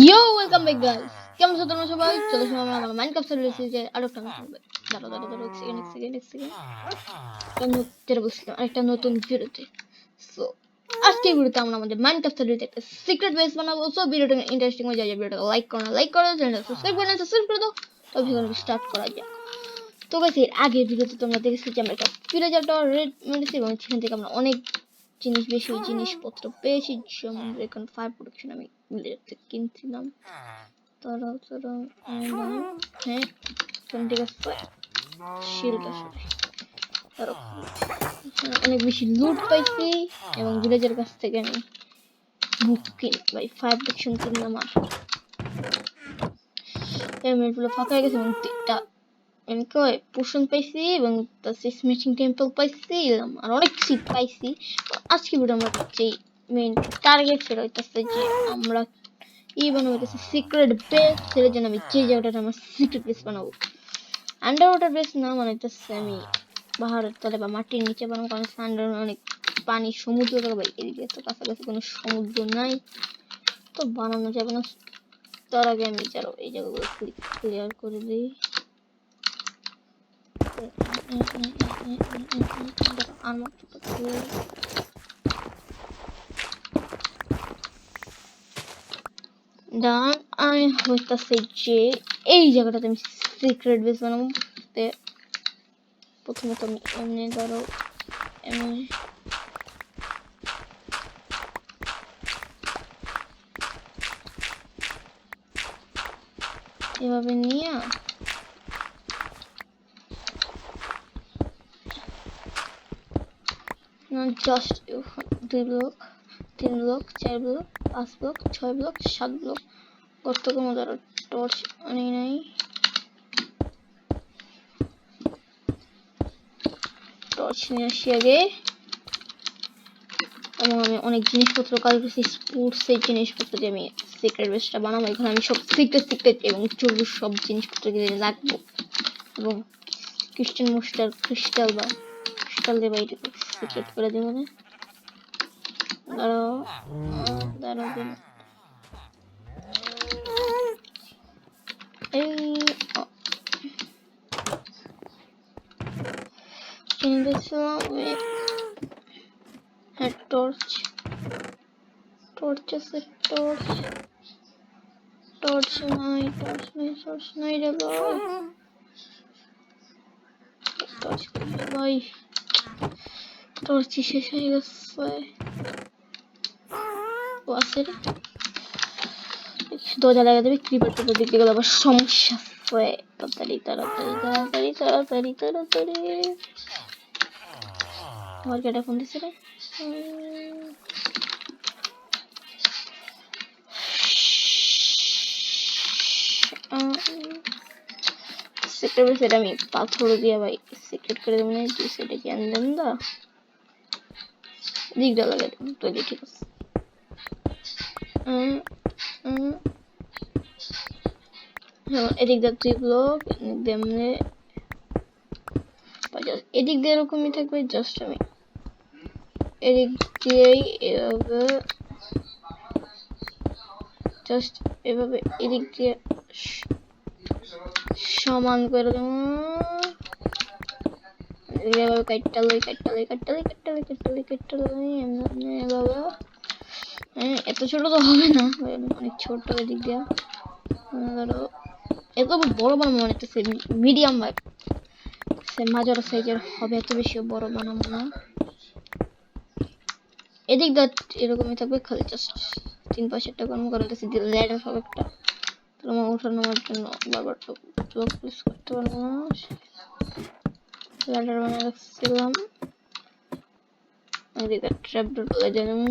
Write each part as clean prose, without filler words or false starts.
Yo, welcome back guys. কেমন আছো তোমরা সবাই? চলো শুনুন আমার মাইনক্রাফট সিরিজে আরেকটা নতুন দাঁড়াও এক সেকেন্ড যেটা বলছিলাম আরেকটা নতুন ভিডিওতে। সো আজকের ভিডিওতে আমরা আমাদের মাইনক্রাফট সিরিজে একটা সিক্রেট বেস বানাবো। সো ভিডিওটা ইন্টারেস্টিং হয়ে যায়, ভিডিওটা লাইক করো, চ্যানেলটা সাবস্ক্রাইব করে দাও। তবে ভিডিওটা স্টার্ট করা যাক। তো গাইস, এর আগের ভিডিওতে তোমরা দেখেছো যে আমরা একটা ফিরে যাওয়াটা রেড মেরেছি এবং সেখান থেকে আমরা অনেক বেশি জিনিসপত্র পেয়েছি, যেমন এখন ফায়ার প্রোটেকশন আমি কিনছিলাম। তারা হ্যাঁ ঠিক আছে, শিল্ড আসলে অনেক বেশি লুট পাইছি এবং ভিলেজের কাছ থেকে আমি ভাই ফায়ার প্রোটেকশন কিনলাম। আর এমএলগুলো ফাঁকা হয়ে গেছে এবং আমি কই পোষণ পাইছি এবং স্মিথিং টেম্পল পাইছি আর অনেক কিছু পাইছি। আজকে ভিডিও আমরা যেই মেইন টার্গেট সেটা হইতেছে যে আমরা বানাবো সিক্রেট বেস। সেটার জন্য আমি যে জায়গাটা আমার সিক্রেট বেস বানাবো, আন্ডার ওয়াটার বেস না, মানে আমি পাহাড়ের তলে বা মাটির নিচে বানাবো, কারণ আন্ডার অনেক পানি, সমুদ্র ভাই এদিকে তো কাছাকাছি কোনো সমুদ্র নাই, তো বানানো যাবে না। তার আগে আমি চলো এই জায়গাগুলো ক্লিয়ার করে দিই। ডান, আমি হইতাছে যে এই জায়গাটাতে আমি সিক্রেট বেস বানাবো। প্রথমে তো আমি এমনি ধরো এভাবে নিয়ে just 2 block 3 block 4 block 5 block 6 block 7 block কত কম ধরো টর্চ আনি নাই। টর্চ নিয়ে আসি আগে এবং আমি অনেক জিনিসপত্র কালেক্ট করছি, স্পোর্টসের জিনিসপত্র দিয়ে আমি সিক্রেট বেসটা বানাবো। এখানে আমি সব সিক্রেট এবং চুরির সব জিনিসপত্র দিয়ে রাখবো এবং ক্রিস্টাল দিয়ে বাইরে সিক্রেট করে দেবো না। দাঁড়াও টর্চ আছে, টর্চ নাই রে ভাই, টর্চ শেষ হয়ে গেছে। দরজা লাগা দেবে, ক্রিপার তো দেখতে গেলে আবার সমস্যা হয়। তাড়াতাড়ি আমার কেটা ফোন দিচ্ছে রে। সেটা আমি পাথর দিয়ে ভাই সিক্রেট করে দেবো না, সেটা কি আনলাম দা দিকটা লাগাই দেবো তো ঠিক আছে। এদিক দিয়ে 3 ব্লক এদিক দিয়ে এরকমই থাকবে। জাস্ট আমি এদিক দিয়েই এভাবে জাস্ট এভাবে এদিক দিয়ে সমান করে দেবো। এভাবে কাটটা লই এভাবে। এত ছোট তো হবে না, অনেক ছোট এদিক দিয়ে। ধরো এত বড় বানাবো মানে মিডিয়াম ভাই, মাঝারি সাইজের হবে, এত বেশি বড় বানাবো না। এদিক দিয়ে এরকমই থাকবে, খালি জাস্ট 3 পাশেরটা কর্ম করার কাছে ল্যাডার হবে একটা, তোমার ওঠানোর জন্য বারবার ব্লক প্রেস করতে পারবো না। ল্যাডার বানিয়ে রাখছিলাম, এদিকে ট্র্যাপডোর বলে দিলাম।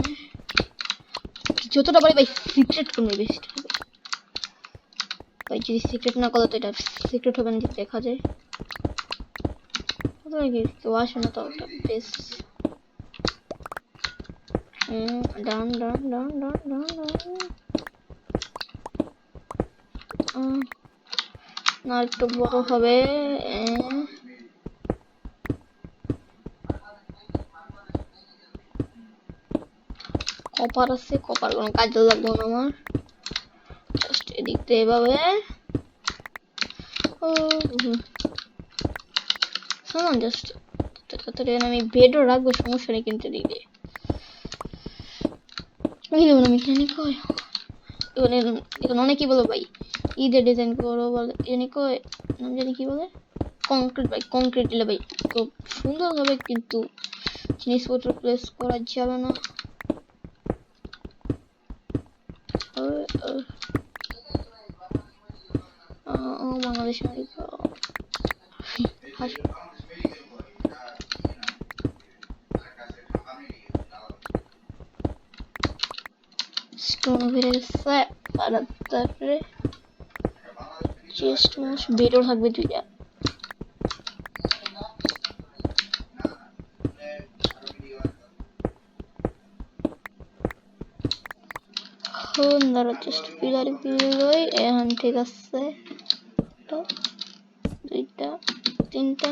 যতটা পারি ভাই সিক্রেট করলে বেস্ট হবে ভাই, যদি সিক্রেট না করলে তো এটা সিক্রেট হবে না, দেখা যায় কেউ আসে না, তো একটা বেশ ডান না একটু বড় হবে। কপার আছে, কপার কোনো কাজে লাগবে না আমার। এদিক দিয়ে এভাবে সামান জাস্ট তাড়াতাড়ি আমি বেডও রাখবো, সমস্যা নেই, কিন্তু এদিক দিয়ে আমি এখানে কই এখন অনেকেই বলো ভাই ঈদের ডিজাইন করো বলে জানি কয় নাম জানি কি বলে কংক্রিট ভাই, কংক্রিট দিলে ভাই খুব সুন্দর হবে, কিন্তু জিনিসপত্র প্লেস করা যাবে না। বাংলাদেশ স্টোন বেড়ে গেছে, আর তারপরে চেস্ট মাস বেডও থাকবে দুইটা। সুন্দর চেস্ট পিলার গুলোই এখন ঠিক আছে, দুইটা তিনটা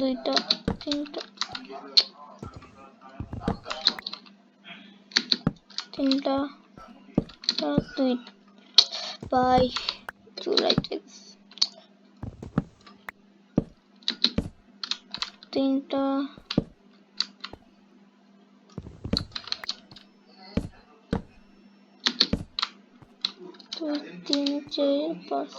দুইটা তিনটা তিনটা দুই বাই টু রাইট তিনটা দুই তিন চার পাঁচ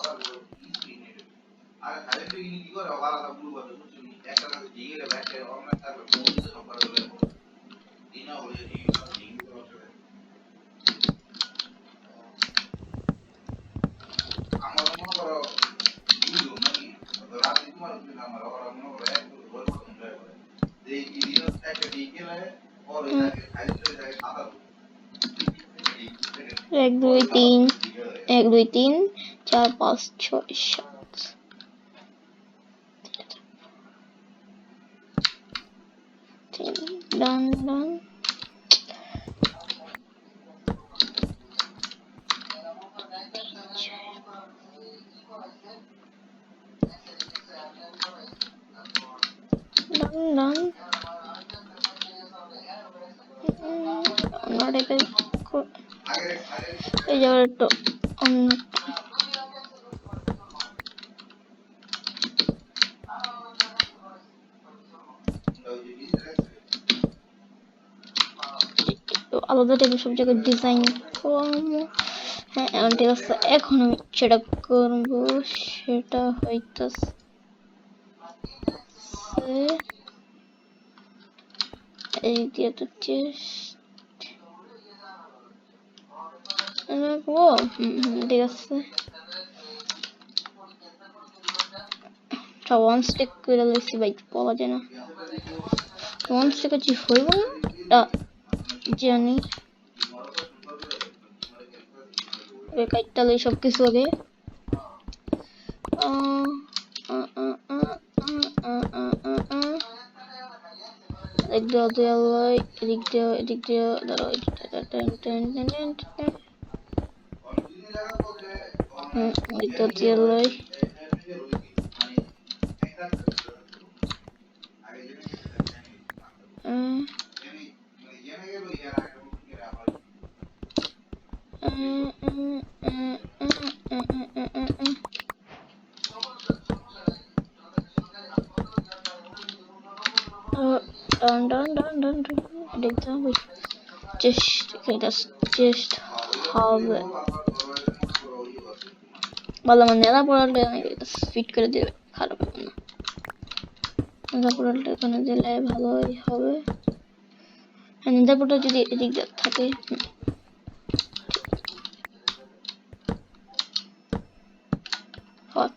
এক দুই তিন চার পাঁচ ছয় সাত ডান ডান ডান অন্য টাইপের এই যাওয়ার একটু অন্য আলাদা টাইপের সব জায়গায় ডিজাইন করবো। হ্যাঁ এখন ঠিক আছে, এখন আমি যেটা করবো সেটা হইতেছে এই দিয়ে তো ঠিক আছে ওয়ান স্টিক করে লইছি ভাই, বলা যায় না ওয়ান স্টিক আছে হইব না জানি, কাইটটা লই সব কিছু আগে এদিক দিয়ে ধরো দেখতে হবে চেস্ট হবে বললাম নেড়া পড়ালে ফিট করে দেবে, খারাপ হবে না, নেড়া পড়ালটা এখানে দিলে ভালোই হবে। নেড়া পড়া যদি এদিক থাকে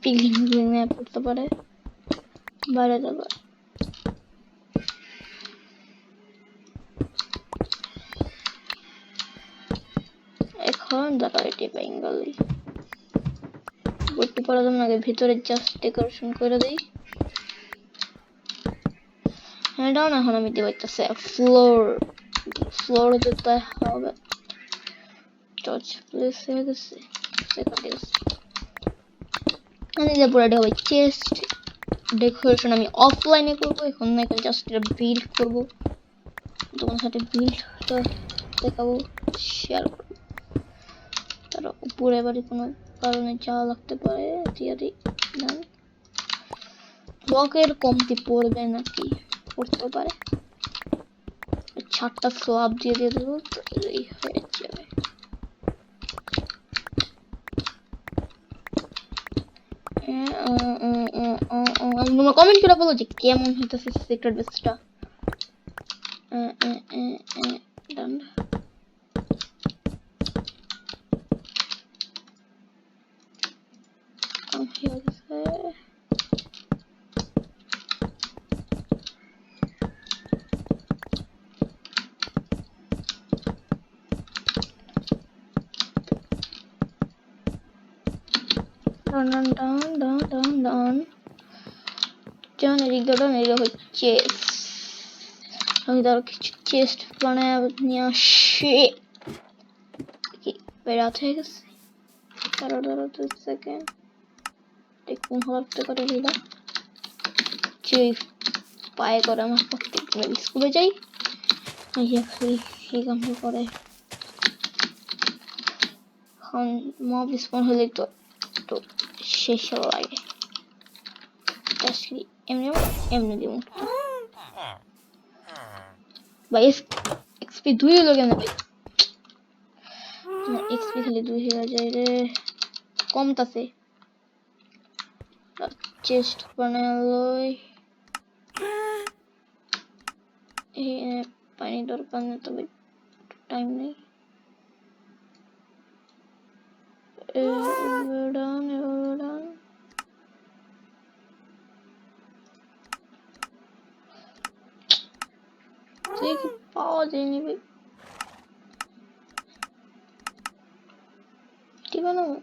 পিগলিং পড়তে পারে বাইরে যাবে। এখন দেখো এটি বেঙ্গলি বইটি পড়া যাবে না, ভিতরে জাস্ট ডেকোরেশন করে দেই। হ্যাঁ ডাউন এখন আমি দেব একটা ফ্লোর দিতে হবে, টচ প্লেস হয়ে গেছে সেখানে আমি যে পুরোটা হবে চেস্ট ডেকোরেশন আমি অফলাইনে করবো, এখন না এখন জাস্ট এটা বিল্ড করবো, তোমার সাথে বিল্ডটা দেখাবো, শেয়ার করবো। তার উপরে বাড়ি কোনো কারণে যাওয়া লাগতে পারে দিয়ে দিই ব্লকের কমতি পড়বে নাকি পড়তে পারে ছাদটা স্ল্যাব দিয়ে দিয়ে দেবো এই হয়ে যাবে তোমরা কমেন্ট করে বলো যে কেমন হইতেছে সিক্রেট বেসটা ডান হচ্ছে আমি ধরো কিছু চেস্ট বানায় নিয়ে আসি বেড়াতে হয়ে গেছে ধরো 2 সেকেন্ড দেখুন হতে করে দিল যে পায়ে করে আমার প্রত্যেকবার স্কুলে যাই এই কামটা করে এখন মব স্পন হলে তো তো শেষ লাগে এমনি দিব ভাই এক্সপি 2 হলো কেন ভাই এক্সপি খালি 2 হয়ে যায় রে কমতাছে চেস্ট বানালোই পানি দরকার নেই তবে টাইম নেই পাওয়া যায়নি ভাই কি বানাবো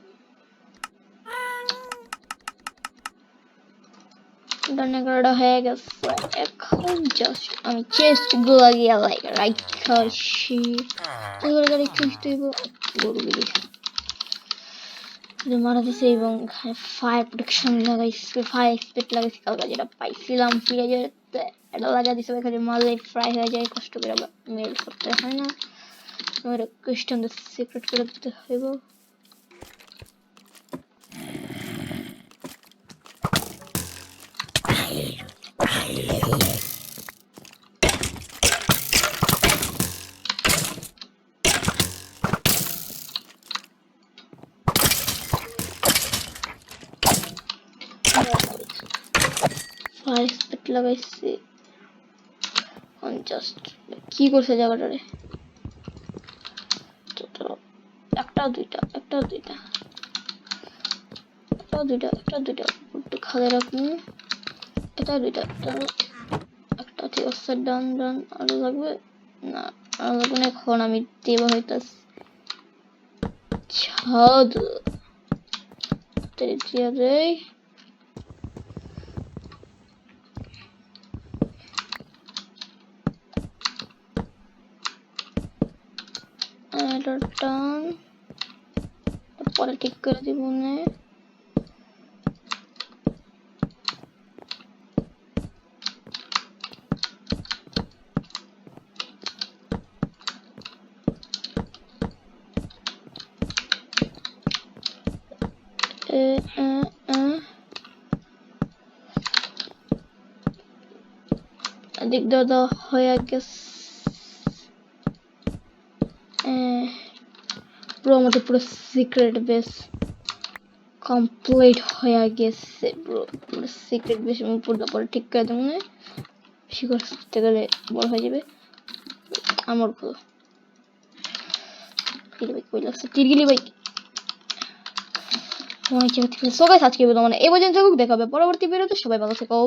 ডানাগাড়া হয়ে গেছে এখন জাস্ট আমি চেস্ট গুলা গিয়া লাইক রাইখাছি ওগুলো গাড়ি চেস্ট হইব গরুগুলি মারা দিছে এবং ফায়ার প্রোটেকশন লাগাইছে ফায়ার এক্সপেক্ট লাগাইছে কালকে যেটা পাইছিলাম ফিরে যেতে এটা লাগা দিছে এখানে মারলে ফ্রাই হয়ে যায় কষ্ট করে আবার মেল করতে হয় না আমার কোয়েশ্চেন দ্য সিক্রেট করে দিতে হইব ফায়ার এক্সপেক্ট লাগাইছি জাস্ট কি করছে জায়গাটারে একটা দুইটা একটু খালে রাখুন এটা দুইটা একটা ঠিক আছে ডান আরো লাগবে না আরো লাগবে না এখন আমি দেব হইতাছি ছাদ দিয়ে দেই টান পরে ঠিক করে দিব না দিক দাদা হয়ে গেছে ব্রো আমাদের পুরো সিক্রেট বেস কমপ্লিট হয়ে গেছে ব্রো পুরো সিক্রেট বেস আমি পুরো পরে ঠিক করে দেবো না বেশি করতে গেলে বড় হয়ে যাবে আমার পুরো কই লাগছে তিরগিলি ভাই অনেক জায়গা থেকে সো গাইস আজকে ভিডিও মানে এই পর্যন্ত দেখাবে পরবর্তী ভিডিওতে সবাই ভালো থেকো